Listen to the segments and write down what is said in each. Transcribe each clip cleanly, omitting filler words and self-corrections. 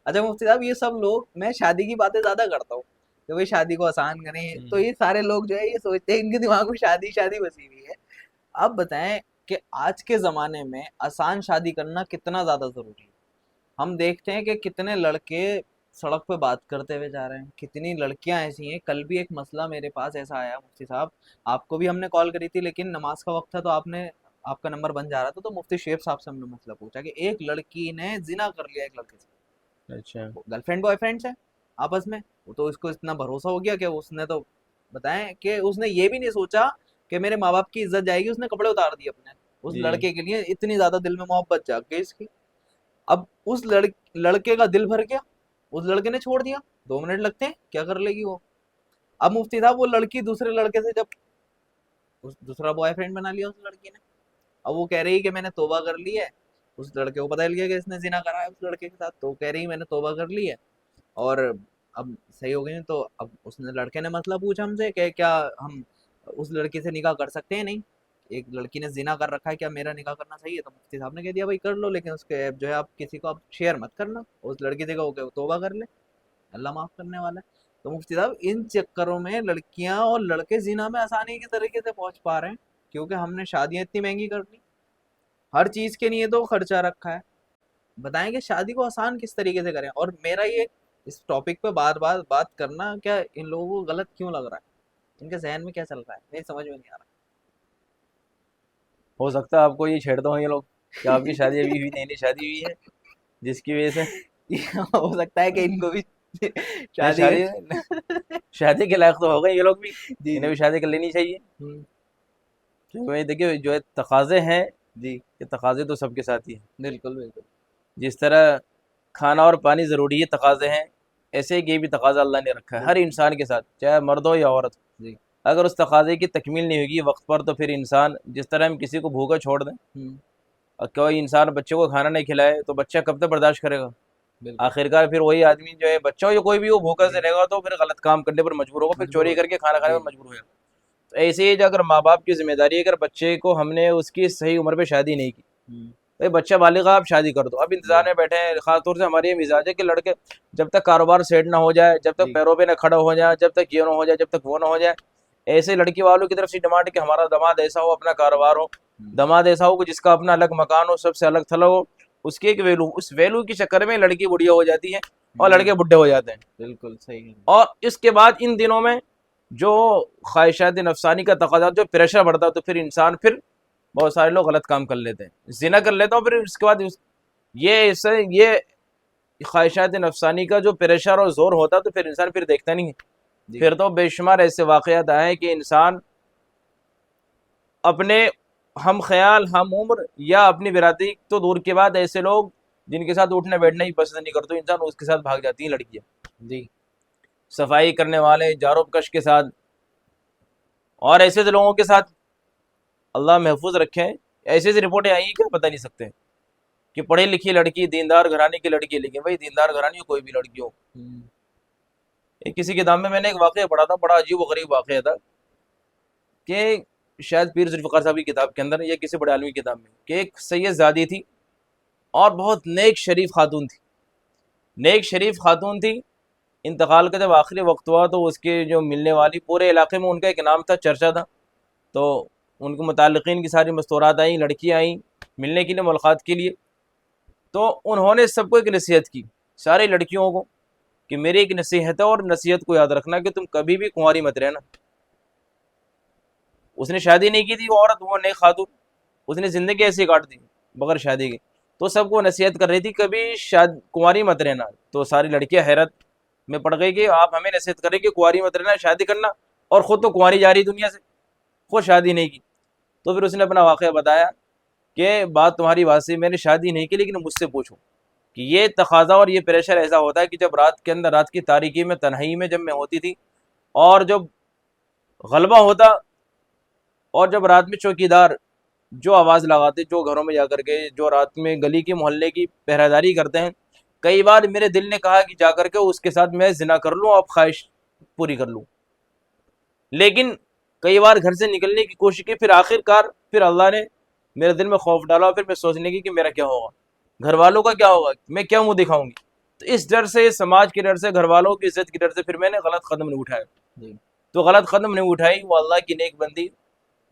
اچھا مفتی صاحب، یہ سب لوگ، میں شادی کی باتیں زیادہ کرتا ہوں کہ بھائی شادی کو آسان کریں، تو یہ سارے لوگ جو ہے یہ سوچتے ہیں، ان کے دماغ میں شادی شادی بسی ہوئی ہے. آپ بتائیں کہ آج کے زمانے میں آسان شادی کرنا کتنا زیادہ ضروری ہے. ہم دیکھتے ہیں کہ کتنے لڑکے سڑک پہ بات کرتے ہوئے جا رہے ہیں، کتنی لڑکیاں ایسی ہیں. کل بھی ایک مسئلہ میرے پاس ایسا آیا مفتی صاحب، آپ کو بھی ہم نے کال کری تھی لیکن نماز کا وقت تھا تو آپ کا نمبر بن جا رہا تھا، تو مفتی شیخ صاحب سے ہم نے مسئلہ پوچھا کہ ایک لڑکی نے زنا کر لیا ایک لڑکے سے. اچھا. گرل فرینڈ بوائے فرینڈ سے آپس میں. وہ تو اس کو اتنا بھروسہ ہو گیا کہ اس نے تو بتائیں کہ اس نے یہ بھی نہیں سوچا کہ میرے ماں باپ کی عزت جائے گی، اس نے کپڑے اتار دیے اپنے اس جی. لڑکے کے لیے. اتنی زیادہ دل میں محبت جاگ گئی اس کی. اب اس لڑکے کا دل بھر گیا، اس لڑکے نے چھوڑ دیا. 2 منٹ لگتے ہیں، کیا کر لے گی وہ. اب مفتی صاحب وہ لڑکی دوسرے لڑکے سے جب دوسرا بوائے فرینڈ بنا لیا اس لڑکی نے، اب وہ کہہ رہی کہ میں نے توبہ کر لی ہے. اس لڑکے کو پتہ چل گیا کہ اس نے زنا کرا ہے اس لڑکے کے ساتھ، تو وہ کہہ رہی میں نے توبہ کر لی ہے اور اب صحیح ہو گئی. تو اب اس نے لڑکے نے مسئلہ پوچھا ہم سے کہ کیا ہم اس لڑکی سے نکاح کر سکتے ہیں؟ نہیں، ایک لڑکی نے زنا کر رکھا ہے، کیا میرا نکاح کرنا صحیح ہے؟ تو مفتی صاحب نے کہہ دیا بھائی کر لو، لیکن اس کے جو ہے آپ کسی کو آپ شیئر مت کرنا. اس لڑکی سے کہو کہ وہ توبہ کر لے، اللہ معاف کرنے والا ہے. تو مفتی صاحب ان چکروں میں لڑکیاں اور لڑکے زنا میں آسانی کے طریقے سے پہنچ پا رہے ہیں، کیونکہ ہم نے شادیاں اتنی مہنگی کر لی، ہر چیز کے لیے تو خرچہ رکھا ہے. بتائیں کہ شادی کو آسان کس طریقے سے کریں. اور میرا یہ اس ٹاپک پہ بار بار بات کرنا کیا ان لوگوں کو غلط کیوں لگ رہا ہے، ان کے ذہن میں کیا چل رہا ہے، میری سمجھ میں نہیں آ ہو سکتا ہے آپ کو یہ چھیڑتے ہوں یہ لوگ کہ آپ کی شادی ابھی ہوئی، نئی نئی شادی ہوئی ہے، جس کی وجہ سے رہا. ہو سکتا ہے کہ ان کو بھی نہیں شادی شادی شادی کے لائق تو ہو گئے یہ لوگ بھی، جی انہیں جی. بھی شادی کر لینی چاہیے. کیونکہ دیکھیے جو ہے تقاضے ہیں، جی یہ تقاضے تو سب کے ساتھ ہی ہیں. بالکل بالکل. جس طرح کھانا اور پانی ضروری ہے تقاضے ہیں، ایسے یہ بھی تقاضا اللہ نے رکھا ہے ہر بالکل انسان کے ساتھ، چاہے مرد ہو یا عورت. جی. اگر اس تقاضے کی تکمیل نہیں ہوگی وقت پر، تو پھر انسان جس طرح ہم کسی کو بھوکا چھوڑ دیں، اور کوئی انسان بچے کو کھانا نہیں کھلائے تو بچہ کب تک برداشت کرے گا؟ بالکل آخرکار پھر وہی آدمی جو ہے بچہ ہو یا کوئی بھی وہ بھوکا سے جی رہے گا تو پھر غلط کام کرنے پر مجبور ہوگا، پھر مجبور چوری ہو کر کے کھانا جائے. کھانے جی پر مجبور ہوگا. تو ایسے ہی جو اگر ماں باپ کی ذمہ داری ہے، اگر بچے کو ہم نے اس کی صحیح عمر پہ شادی نہیں کی، جی. بھائی بچہ بالغ ہے آپ شادی کر دو. اب انتظار میں بیٹھے ہیں، خاص طور سے ہماری یہ مزاج ہے کہ لڑکے جب تک کاروبار سیٹ نہ ہو جائے، جب تک جی پیروں پہ نہ کھڑا ہو جائے، جب تک یہ نہ ہو جائے، جب تک وہ نہ ہو جائے. ایسے لڑکی والوں کی طرف سے ڈیمانڈ کہ ہمارا داماد ایسا ہو، اپنا کاروبار ہو، داماد ایسا ہو کہ جس کا اپنا الگ مکان ہو، سب سے الگ تھلگ ہو. اس کی ایک ویلو، اس ویلو کے چکر میں لڑکی بڑھیا ہو جاتی ہے اور جی لڑکے بڈھے ہو جاتے ہیں. بالکل صحیح ہے. اور اس کے بعد ان دنوں میں جو خواہشات نفسانی کا تقاضا، جو پریشر بڑھتا ہے، تو پھر انسان پھر بہت سارے لوگ غلط کام کر لیتے ہیں، زنا کر لیتا ہوں. پھر اس کے بعد یہ خواہشات نفسانی کا جو پریشر اور زور ہوتا تو پھر انسان پھر دیکھتا نہیں ہے. جی پھر تو بے شمار ایسے واقعات آئے کہ انسان اپنے ہم خیال، ہم عمر یا اپنی برادری تو دور کے بعد ایسے لوگ جن کے ساتھ اٹھنا بیٹھنا ہی پسند نہیں کرتے انسان، اس کے ساتھ بھاگ جاتی ہیں لڑکیاں. جی صفائی کرنے والے، جاروب کش کے ساتھ اور ایسے لوگوں کے ساتھ اللہ محفوظ رکھیں. ایسے ایسی رپورٹیں آئی ہیں کہ پتہ نہیں سکتے کہ پڑھی لکھی لڑکی، دیندار گھرانے کی لڑکی. لیکن بھائی دیندار گھرانے کوئی بھی لڑکی ہو، کسی کتاب میں نے ایک واقعہ پڑھا تھا، بڑا عجیب و غریب واقعہ تھا کہ شاید پیر ذوالفقار صاحب کی کتاب کے اندر یا کسی بڑے عالمی کتاب میں، کہ ایک سید زادی تھی اور بہت نیک شریف خاتون تھی. نیک شریف خاتون تھی. انتقال کا جب آخری وقت ہوا تو اس کے جو ملنے والی، پورے علاقے میں ان کا ایک نام تھا، چرچا تھا. تو ان کو متعلقین کی ساری مستورات آئیں، لڑکیاں آئیں ملنے کے لیے، ملاقات کے لیے. تو انہوں نے سب کو ایک نصیحت کی، ساری لڑکیوں کو، کہ میری ایک نصیحت ہے اور نصیحت کو یاد رکھنا کہ تم کبھی بھی کنواری مت رہنا. اس نے شادی نہیں کی تھی وہ عورت، وہ نیک خاتون، اس نے زندگی ایسی کاٹ دی بغیر شادی کی. تو سب کو نصیحت کر رہی تھی کبھی کنواری مت رہنا. تو ساری لڑکیاں حیرت میں پڑ گئی کہ آپ ہمیں نصیحت کریں کہ کنواری مت رہنا، شادی کرنا، اور خود تو کنواری جا رہی دنیا سے، خود شادی نہیں کی. تو پھر اس نے اپنا واقعہ بتایا کہ بات تمہاری بات سے، میں نے شادی نہیں کی لیکن مجھ سے پوچھو کہ یہ تقاضا اور یہ پریشر ایسا ہوتا ہے کہ جب رات کے اندر، رات کی تاریکی میں، تنہائی میں جب میں ہوتی تھی، اور جب غلبہ ہوتا، اور جب رات میں چوکیدار جو آواز لگاتے، جو گھروں میں جا کر کے، جو رات میں گلی کی محلے کی پہرہ کرتے ہیں، کئی بار میرے دل نے کہا کہ جا کر کے اس کے ساتھ میں زنا کر لوں، اب خواہش پوری کر لوں. لیکن کئی بار گھر سے نکلنے کی کوشش کی، پھر آخر کار پھر اللہ نے میرے دل میں خوف ڈالا، پھر میں سوچنے کی کہ میرا کیا ہوگا، گھر والوں کا کیا ہوگا، میں کیا منہ دکھاؤں گی. تو اس ڈر سے، سماج کے ڈر سے، گھر والوں کی عزت کے ڈر سے پھر میں نے غلط قدم نہیں اٹھایا. جی تو غلط قدم نہیں اٹھائی، وہ اللہ کی نیک بندی.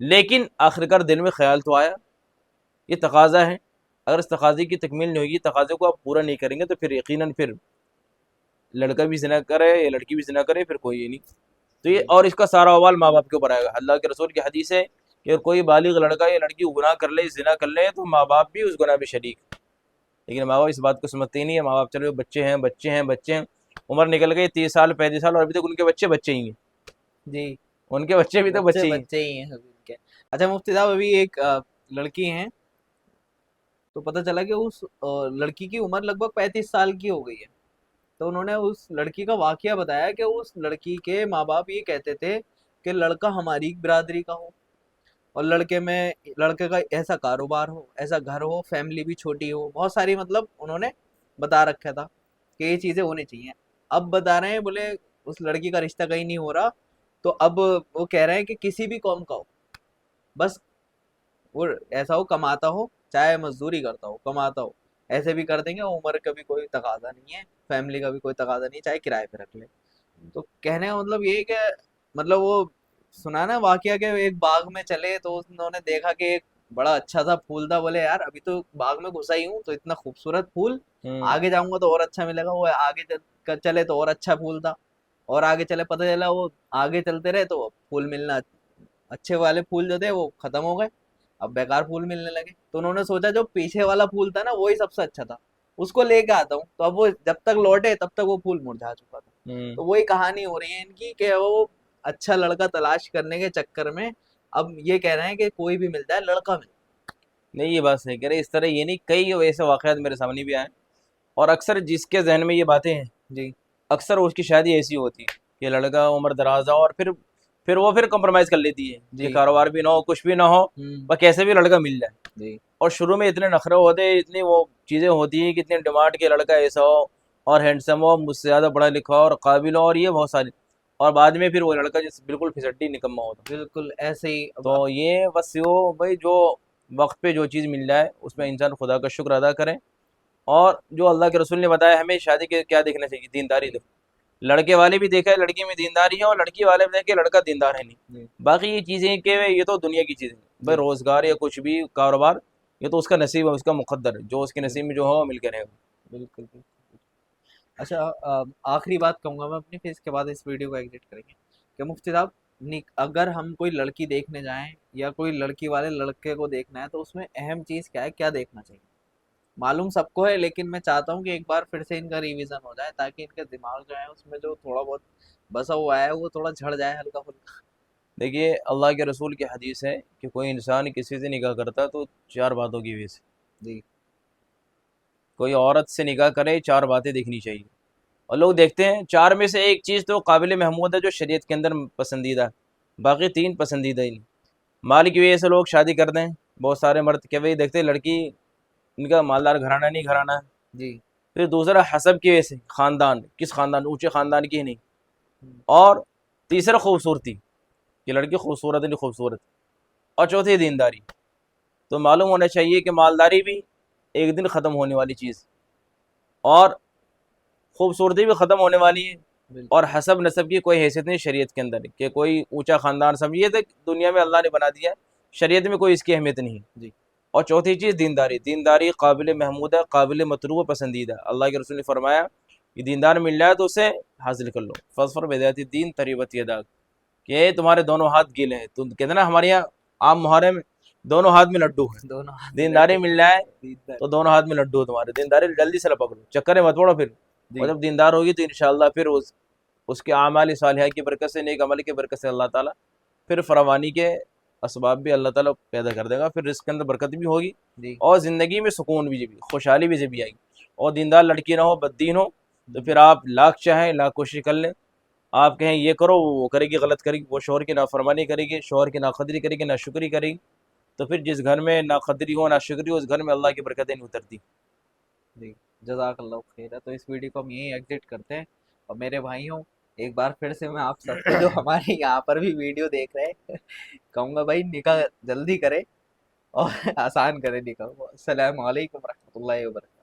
لیکن آخرکار دل میں خیال تو آیا، یہ تقاضا ہے، اگر اس تقاضے کی تکمیل نہیں ہوگی، تقاضے کو آپ پورا نہیں کریں گے، تو پھر یقیناً پھر لڑکا بھی زنا کرے یا لڑکی بھی زنا کرے، پھر کوئی یہ نہیں. تو یہ، اور اس کا سارا احوال ماں باپ کے اوپر آئے گا. اللہ کے رسول کی حدیث ہے کہ اگر کوئی بالغ لڑکا یا لڑکی گناہ کر لے، زنا کر لے، تو ماں باپ بھی اس گناہ میں شریک. لیکن ماں باپ اس بات کو سمجھتے ہی نہیں ہے. ماں باپ چلو بچے ہیں بچے ہیں بچے ہیں، عمر نکل گئی 30 سال 35 سال، اور ابھی تک ان کے بچے بچے ہی ہیں. جی ان کے بچے بھی تو بچے بچے ہی ہیں. بچے ہی ہیں ابھی ان کے. اچھا مفتی صاحب، ابھی ایک لڑکی ہیں، تو پتہ چلا کہ اس لڑکی کی عمر لگ بھگ 35 سال کی ہو گئی ہے. تو انہوں نے اس لڑکی کا واقعہ بتایا کہ اس لڑکی کے ماں باپ یہ کہتے تھے کہ لڑکا ہماری برادری کا ہو، اور لڑکے کا ایسا کاروبار ہو، ایسا گھر ہو، فیملی بھی چھوٹی ہو، بہت ساری مطلب انہوں نے بتا رکھا تھا کہ یہ چیزیں ہونی چاہیے. اب بتا رہے ہیں بولے اس لڑکی کا رشتہ کہیں نہیں ہو رہا، تو اب وہ کہہ رہے ہیں کہ کسی بھی قوم کا ہو، بس وہ ایسا ہو، کماتا ہو، چاہے مزدوری کرتا ہو، کماتا ہو، ایسے بھی کر دیں گے. عمر کا بھی کوئی تقاضا نہیں ہے، فیملی کا بھی کوئی تقاضا نہیں، چاہے کرائے پہ رکھ لے. تو کہنے کا مطلب یہ ہے کہ مطلب وہ سنا نا واقعہ کہ ایک باغ میں چلے تو انہوں نے دیکھا کہ ایک بڑا اچھا سا پھول تھا. بولے یار ابھی تو باغ میں گھسا ہی ہوں تو اتنا خوبصورت پھول، آگے جاؤں گا تو اور اچھا ملے گا. وہ آگے چلے تو اور اچھا پھول تھا، اور آگے چلے پتہ چلا وہ آگے چلتے رہے تو پھول ملنا، اچھے والے پھول جو تھے وہ ختم ہو گئے، اب بیکار پھول ملنے لگے. تو انہوں نے سوچا جو پیچھے والا پھول تھا نا وہی سب سے اچھا تھا، اس کو لے کے آتا ہوں. تو اب وہ جب تک لوٹے تب تک وہ پھول مرجھا چکا تھا. تو وہی کہانی ہو رہی ہے ان کی کہ وہ اچھا لڑکا تلاش کرنے کے چکر میں اب یہ کہہ رہے ہیں کہ کوئی بھی مل جائے، لڑکا مل. نہیں، یہ بات صحیح کہہ رہے. اس طرح یہ نہیں، کئی ایسے واقعات میرے سامنے بھی آئے، اور اکثر جس کے ذہن میں یہ باتیں ہیں، جی اکثر اس کی شادی ایسی ہوتی ہے کہ لڑکا عمر دراز ہو، اور پھر وہ کمپرومائز کر لیتی ہے کہ جی کاروبار بھی نہ ہو، کچھ بھی نہ ہو، بس کیسے بھی لڑکا مل جائے. جی اور شروع میں اتنے نخرے ہوتے ہیں، اتنی وہ چیزیں ہوتی ہیں کہ اتنی ڈیمانڈ کہ لڑکا ایسا ہو اور ہینڈسم ہو، مجھ سے زیادہ پڑھا لکھا ہو اور قابل ہو، اور یہ بہت ساری، اور بعد میں پھر وہ لڑکا جس بالکل پھسڈی نکما ہوتا. بالکل ایسے ہی. تو یہ بس بھائی جو وقت پہ جو چیز مل جائے اس میں انسان خدا کا شکر ادا کرے. اور جو اللہ کے رسول نے بتایا ہمیں شادی کے کیا دیکھنا چاہیے، دینداری. دیکھو لڑکے والے بھی دیکھا ہے لڑکی میں دینداری ہے، اور لڑکی والے بھی دیکھے لڑکا دیندار ہے نہیں. باقی یہ چیزیں کہ یہ تو دنیا کی چیزیں، بھائی روزگار یا کچھ بھی کاروبار، یہ تو اس کا نصیب ہے، اس کا مقدر ہے، جو اس کے نصیب میں جو ہو مل کے رہے گا. بالکل بالکل. اچھا آخری بات کہوں گا میں اپنی، پھر اس کے بعد اس ویڈیو کو ایگزٹ کریں گے کہ مفتی صاحب اگر ہم کوئی لڑکی دیکھنے جائیں یا کوئی لڑکی والے لڑکے کو دیکھنا ہے تو اس میں اہم چیز کیا ہے، کیا دیکھنا چاہیے؟ معلوم سب کو ہے لیکن میں چاہتا ہوں کہ ایک بار پھر سے ان کا ریویژن ہو جائے تاکہ ان کے دماغ جو ہے اس میں جو تھوڑا بہت بسا ہوا ہے وہ تھوڑا جھڑ جائے ہلکا پھلکا. دیکھیے اللہ کے رسول کی حدیث ہے کہ کوئی انسان کسی سے نکاح کرتا تو 4 باتوں کی وجہ سے. جی کوئی عورت سے نکاح کرے 4 باتیں دیکھنی چاہیے، اور لوگ دیکھتے ہیں 4 میں سے ایک چیز تو قابل محمود ہے جو شریعت کے اندر پسندیدہ، باقی 3 پسندیدہ ہی نہیں. مال کی وجہ سے لوگ شادی کرتے ہیں، بہت سارے مرد کہ بھائی دیکھتے ہیں لڑکی ان کا مالدار گھرانہ نہیں گھرانہ ہے. جی پھر دوسرا حسب کی وجہ سے، خاندان کس خاندان، اونچے خاندان کی نہیں. اور تیسرا خوبصورتی، کہ لڑکی خوبصورت ہے نہیں خوبصورت. اور چوتھی دینداری. تو معلوم ہونا چاہیے کہ مالداری بھی ایک دن ختم ہونے والی چیز، اور خوبصورتی بھی ختم ہونے والی ہے، اور حسب نسب کی کوئی حیثیت نہیں شریعت کے اندر کہ کوئی اونچا خاندان سمجھیے تو دنیا میں اللہ نے بنا دیا ہے، شریعت میں کوئی اس کی اہمیت نہیں. جی اور چوتھی چیز دینداری. دینداری قابل محمود ہے، قابل مطلوب، پسندیدہ. اللہ کے رسول نے فرمایا کہ دیندار مل جائے تو اسے حاصل کر لو. فاظفر بذات الدین تربت یداک، کہ تمہارے دونوں ہاتھ گیلے ہیں. تو کہتے نا ہمارے یہاں عام محرے میں دونوں ہاتھ میں لڈو ہیں. دونوں دینداری مل جائے تو دونوں ہاتھ میں لڈو تمہارے. دینداری جلدی سے پکڑو، چکر مت پڑو پھر. اور جب دیندار ہوگی تو انشاءاللہ پھر اس کے اعمال صالحہ کی برکت سے، نیک عمل کی برکت سے اللہ تعالیٰ پھر فراوانی کے اسباب بھی اللہ تعالیٰ پیدا کر دے گا. پھر رزق کے اندر برکت بھی ہوگی، اور زندگی میں سکون بھی، خوشحالی بھی آئے گی. اور دیندار لڑکی نہ ہو، بددین ہو، تو پھر آپ لاکھ چاہیں، لاکھ کوشش کر لیں، آپ کہیں یہ کرو وہ کرے گی، غلط کرے گی، وہ شوہر کی نافرمانی کرے گی، شوہر کی ناقدری کرے گی، ناشکری کرے گی. تو پھر جس گھر میں ناقدری ہو، ناشکری ہو، اس گھر میں اللہ کی برکتیں نہیں اترتی. جی جزاک اللہ خیر. ہے تو اس ویڈیو کو ہم یہیں ایگزٹ کرتے ہیں. اور میرے بھائیوں ایک بار پھر سے میں آپ سب کو جو ہمارے یہاں پر بھی ویڈیو دیکھ رہے ہیں کہوں گا بھائی نکاح جلدی کرے اور آسان کرے نکاح. السلام علیکم ورحمۃ اللہ وبرکاتہ.